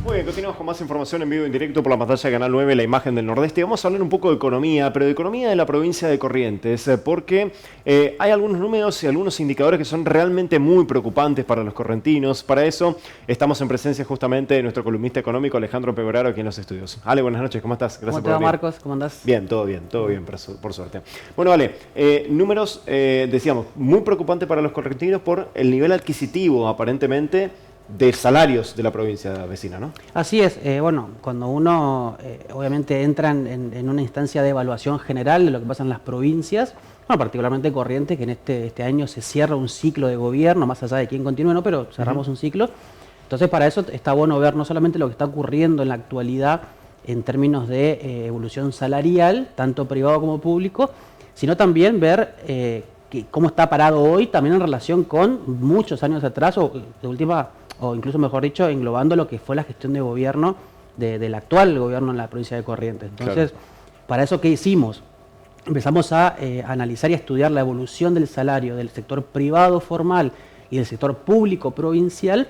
Muy bien, continuamos con más información en vivo en directo por la pantalla de Canal 9, La Imagen del Nordeste. Vamos a hablar un poco de economía, pero de economía de la provincia de Corrientes, porque hay algunos números y algunos indicadores que son realmente muy preocupantes para los correntinos. Para eso estamos en presencia justamente de nuestro columnista económico Alejandro Pecoraro aquí en los estudios. Ale, buenas noches, ¿cómo estás? Gracias por venir. Marcos? ¿Cómo andás? Bien, todo bien, por suerte. Bueno, Ale, números, decíamos, muy preocupantes para los correntinos por el nivel adquisitivo, aparentemente, de salarios de la provincia vecina, ¿no? Así es. Bueno, cuando uno obviamente entra en una instancia de evaluación general de lo que pasa en las provincias, bueno, particularmente Corrientes, que en este año se cierra un ciclo de gobierno, más allá de quién continúe, ¿no? Pero cerramos un ciclo. Entonces, para eso está bueno ver no solamente lo que está ocurriendo en la actualidad en términos de evolución salarial, tanto privado como público, sino también ver cómo está parado hoy también en relación con muchos años atrás, o de última, o incluso mejor dicho, englobando lo que fue la gestión de gobierno del actual gobierno en la provincia de Corrientes. Entonces, claro, para eso, ¿qué hicimos? Empezamos a analizar y a estudiar la evolución del salario del sector privado formal y del sector público provincial,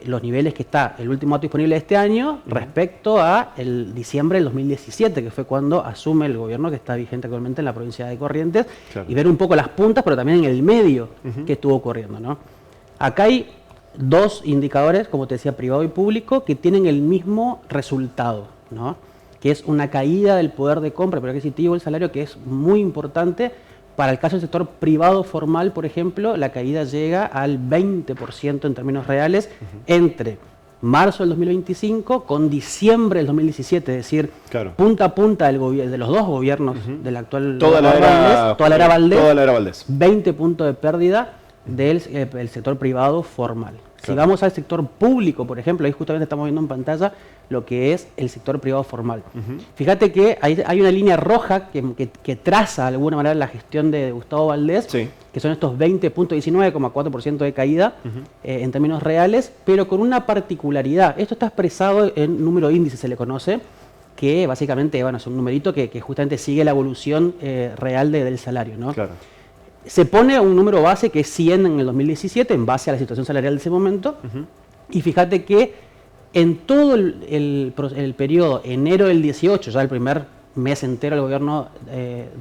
los niveles que está el último dato disponible de este año respecto a el diciembre del 2017, que fue cuando asume el gobierno que está vigente actualmente en la provincia de Corrientes, claro, y ver un poco las puntas, pero también en el medio que estuvo ocurriendo, ¿no? Acá hay dos indicadores, como te decía, privado y público, que tienen el mismo resultado, ¿no? Que es una caída del poder de compra, pero adquisitivo del salario, que es muy importante. Para el caso del sector privado formal, por ejemplo, la caída llega al 20% en términos reales entre marzo del 2025 con diciembre del 2017, es decir, claro, punta a punta de los dos gobiernos del actual toda la era Valdés, 20 puntos de pérdida del sector privado formal. Claro. Si vamos al sector público, por ejemplo, ahí justamente estamos viendo en pantalla lo que es el sector privado formal. Fíjate que hay una línea roja que traza de alguna manera la gestión de Gustavo Valdés, sí, que son estos 20.19,4% de caída en términos reales, pero con una particularidad. Esto está expresado en número índice, se le conoce, que básicamente, bueno, es un numerito que justamente sigue la evolución real del salario, ¿no? Claro. Se pone un número base que es 100 en el 2017, en base a la situación salarial de ese momento, y fíjate que en todo el periodo, enero del 18, ya el primer mes entero del gobierno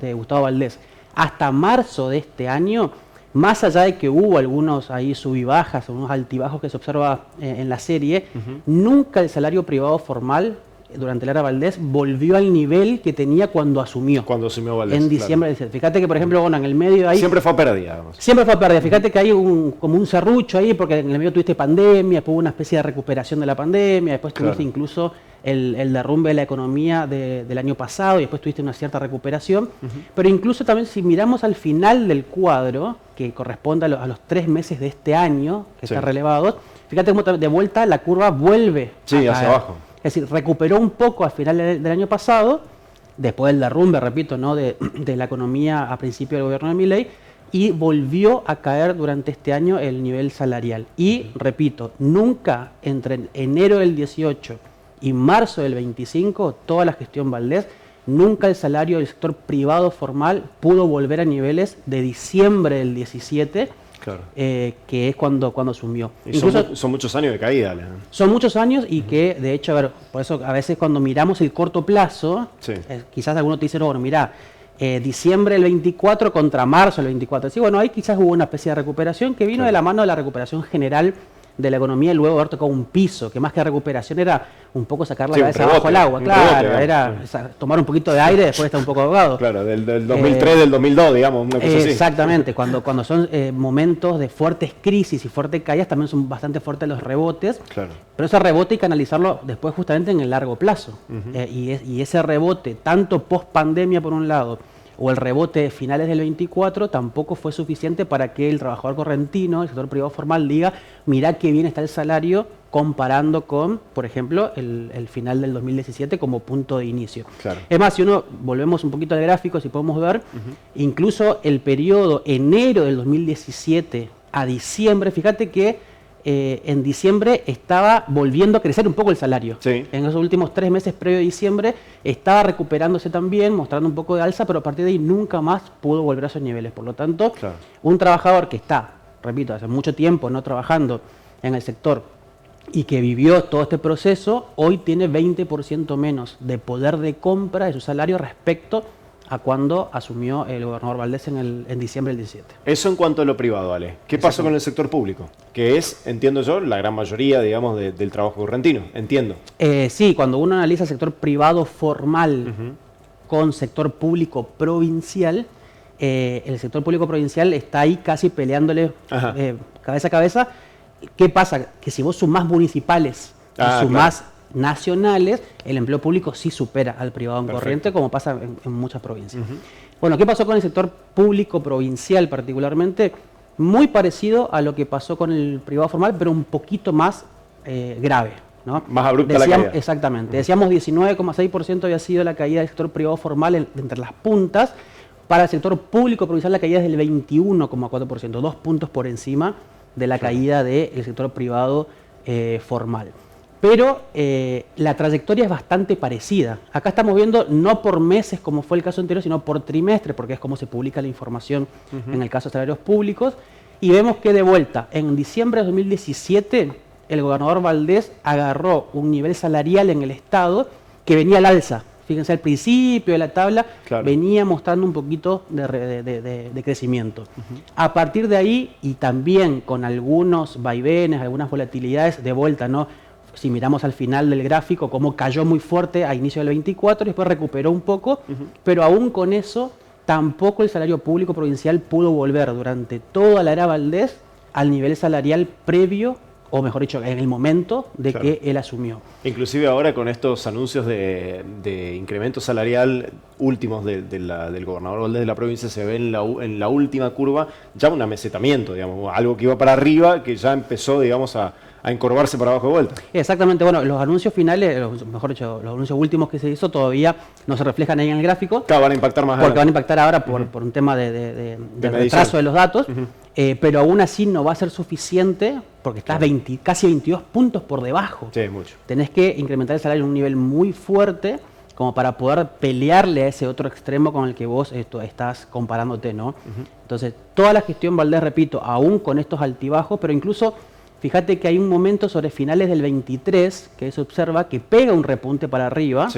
de Gustavo Valdés, hasta marzo de este año, más allá de que hubo algunos ahí sub y bajas, unos altibajos que se observa en la serie, nunca el salario privado formal durante la era Valdés volvió al nivel que tenía cuando asumió. Cuando asumió Valdés, en diciembre del 17. Fíjate que, por ejemplo, bueno, en el medio ahí... Siempre fue pérdida, digamos. Siempre fue pérdida. Fíjate que hay como un serrucho ahí, porque en el medio tuviste pandemia, después hubo una especie de recuperación de la pandemia, después tuviste incluso el derrumbe de la economía del año pasado, y después tuviste una cierta recuperación. Pero incluso también si miramos al final del cuadro, que corresponde a los 3 meses de este año, que está relevado, fíjate cómo de vuelta la curva vuelve hacia abajo. Es decir, recuperó un poco al final del año pasado, después del derrumbe, repito, ¿no? de la economía a principio del gobierno de Milei, y volvió a caer durante este año el nivel salarial. Y, repito, nunca entre enero del 18 y marzo del 25, toda la gestión Valdés, nunca el salario del sector privado formal pudo volver a niveles de diciembre del 17, claro, que es cuando asumió. Incluso son muchos años de caída, Alejandro. Son muchos años y que, de hecho, a ver, por eso a veces cuando miramos el corto plazo, quizás algunos te dicen, no, bueno, mira, diciembre del 24 contra marzo del 24. Sí, bueno, ahí quizás hubo una especie de recuperación que vino de la mano de la recuperación general de la economía y luego haber tocado un piso, que más que recuperación era un poco sacar la cabeza abajo al agua, claro, era tomar un poquito de aire después de estar un poco ahogado. Claro, del 2003, del 2002, digamos, una cosa así. Exactamente, cuando son momentos de fuertes crisis y fuertes caídas, también son bastante fuertes los rebotes, claro, pero ese rebote hay que analizarlo después justamente en el largo plazo. Y ese rebote, tanto post pandemia por un lado, o el rebote de finales del 24, tampoco fue suficiente para que el trabajador correntino, el sector privado formal, diga, mirá qué bien está el salario comparando con, por ejemplo, el final del 2017 como punto de inicio. Claro. Es más, si uno volvemos un poquito al gráfico, si podemos ver, incluso el periodo enero del 2017 a diciembre, fíjate que en diciembre estaba volviendo a crecer un poco el salario. Sí. En esos últimos 3 meses previo a diciembre estaba recuperándose también, mostrando un poco de alza, pero a partir de ahí nunca más pudo volver a esos niveles. Por lo tanto, un trabajador que está, repito, hace mucho tiempo no trabajando en el sector y que vivió todo este proceso, hoy tiene 20% menos de poder de compra de su salario respecto a cuando asumió el gobernador Valdés en diciembre del 17. Eso en cuanto a lo privado, Ale. ¿Qué pasó con el sector público? Que es, entiendo yo, la gran mayoría, digamos, del trabajo correntino. Entiendo. Sí, cuando uno analiza el sector privado formal con sector público provincial, el sector público provincial está ahí casi peleándole cabeza a cabeza. ¿Qué pasa? Que si vos sumás municipales y sumás nacionales, el empleo público sí supera al privado en corriente, como pasa en muchas provincias. Bueno, ¿qué pasó con el sector público provincial particularmente? Muy parecido a lo que pasó con el privado formal, pero un poquito más grave, ¿no? Más abrupta la caída. Exactamente. Decíamos 19,6% había sido la caída del sector privado formal entre las puntas. Para el sector público provincial la caída es del 21,4%, 2 puntos por encima de la caída del sector privado formal. Pero la trayectoria es bastante parecida. Acá estamos viendo no por meses como fue el caso anterior, sino por trimestre, porque es como se publica la información en el caso de salarios públicos. Y vemos que de vuelta, en diciembre de 2017, el gobernador Valdés agarró un nivel salarial en el Estado que venía al alza. Fíjense, al principio de la tabla venía mostrando un poquito de crecimiento. A partir de ahí, y también con algunos vaivenes, algunas volatilidades de vuelta, ¿no? Si miramos al final del gráfico, cómo cayó muy fuerte a inicio del 24 y después recuperó un poco, pero aún con eso, tampoco el salario público provincial pudo volver durante toda la era Valdés al nivel salarial previo, o mejor dicho, en el momento de que él asumió. Inclusive ahora con estos anuncios de incremento salarial últimos del gobernador Valdés de la provincia, se ve en la última curva ya un amesetamiento, digamos, algo que iba para arriba, que ya empezó, digamos, a encorvarse para abajo de vuelta. Exactamente, bueno, los anuncios finales, mejor dicho, los anuncios últimos que se hizo todavía no se reflejan ahí en el gráfico. Claro, van a impactar más porque van a impactar ahora por un tema de retraso de los datos, pero aún así no va a ser suficiente porque estás casi 22 puntos por debajo. Sí, mucho. Tenés que incrementar el salario en un nivel muy fuerte como para poder pelearle a ese otro extremo con el que vos estás comparándote, ¿no? Entonces, toda la gestión Valdés, repito, aún con estos altibajos, pero incluso fíjate que hay un momento sobre finales del 23 que se observa que pega un repunte para arriba,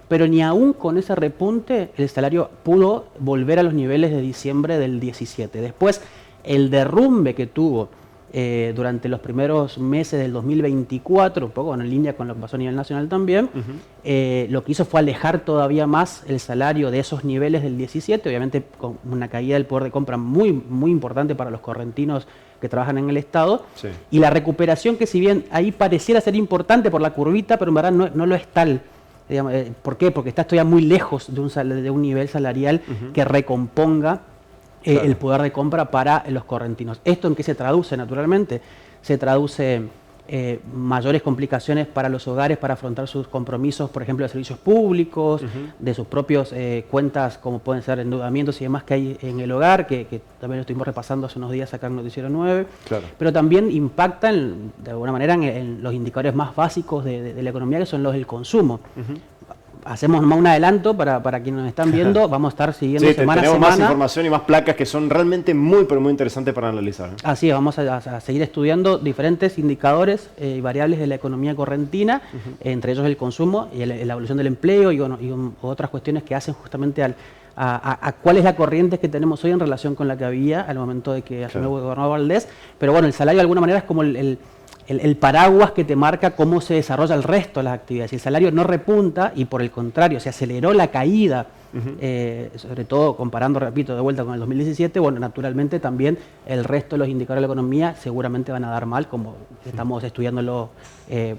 pero ni aún con ese repunte el salario pudo volver a los niveles de diciembre del 17. Después, el derrumbe que tuvo durante los primeros meses del 2024, un poco en línea con lo que pasó a nivel nacional también, lo que hizo fue alejar todavía más el salario de esos niveles del 17, obviamente con una caída del poder de compra muy, muy importante para los correntinos que trabajan en el Estado, y la recuperación que si bien ahí pareciera ser importante por la curvita, pero en verdad no lo es tal. Digamos, ¿por qué? Porque está todavía muy lejos de un nivel salarial que recomponga el poder de compra para los correntinos. ¿Esto en qué se traduce? Naturalmente, se traduce mayores complicaciones para los hogares para afrontar sus compromisos, por ejemplo, de servicios públicos, de sus propios cuentas, como pueden ser endeudamientos y demás que hay en el hogar, que también lo estuvimos repasando hace unos días acá en Noticiero 9, pero también impactan de alguna manera en los indicadores más básicos de la economía, que son los del consumo. Hacemos nomás un adelanto para quienes nos están viendo, vamos a estar siguiendo semana a semana. Tenemos más información y más placas que son realmente muy, pero muy interesantes para analizar. Así es, vamos a seguir estudiando diferentes indicadores y variables de la economía correntina, entre ellos el consumo y la evolución del empleo y otras cuestiones que hacen justamente a cuál es la corriente que tenemos hoy en relación con la que había al momento de que asumió el gobernador Valdés. Pero bueno, el salario de alguna manera es como el paraguas que te marca cómo se desarrolla el resto de las actividades. Si el salario no repunta y por el contrario se aceleró la caída, sobre todo comparando, repito, de vuelta con el 2017, bueno, naturalmente también el resto de los indicadores de la economía seguramente van a dar mal, como estamos estudiándolo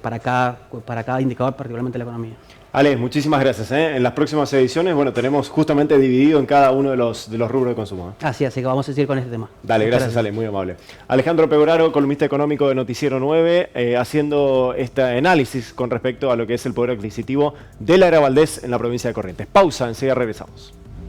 para cada indicador, particularmente la economía. Ale, muchísimas gracias. En las próximas ediciones, bueno, tenemos justamente dividido en cada uno de los rubros de consumo. Así que vamos a seguir con este tema. Dale, gracias Ale, muy amable. Alejandro Pegoraro, columnista económico de Noticiero 9, haciendo este análisis con respecto a lo que es el poder adquisitivo de la era Valdés en la provincia de Corrientes. Pausa, enseguida regresamos.